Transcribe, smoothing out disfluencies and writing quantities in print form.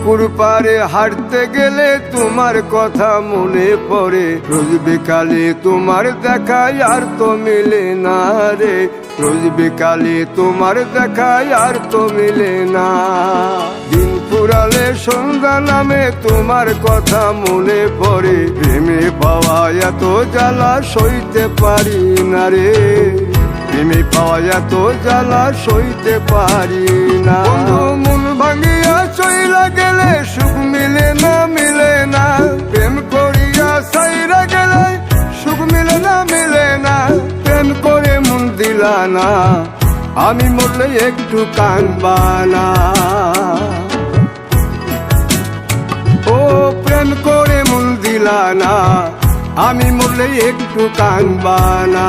পুকুর পাড়ে হাঁটতে গেলে তোমার কথা মনে পড়ে, রোজ বিকালে তোমার দেখা আর তো মিলে না রে, রোজ বিকালে তোমার দেখা আর তো মিলে না। দিন ফুরালে সন্ধ্যা নামে তোমার কথা মনে পড়ে, প্রেমে পাওয়া এত জ্বালা সইতে পারি না রে, প্রেমে পাওয়া এত জ্বালা সইতে পারি না। মন ভাঙিয়া চইলা গেলে সুখ মিলে না, মিলে না, প্রেম করিয়া সাইরা গেলে সুখ মিলে না, মিলে না, প্রেম করে মন দিলা না, আমি মরলে একটু কাঁদবা না। ও প্রেম করে মন দিলা না, আমি মরলে একটু কাঁদবা না।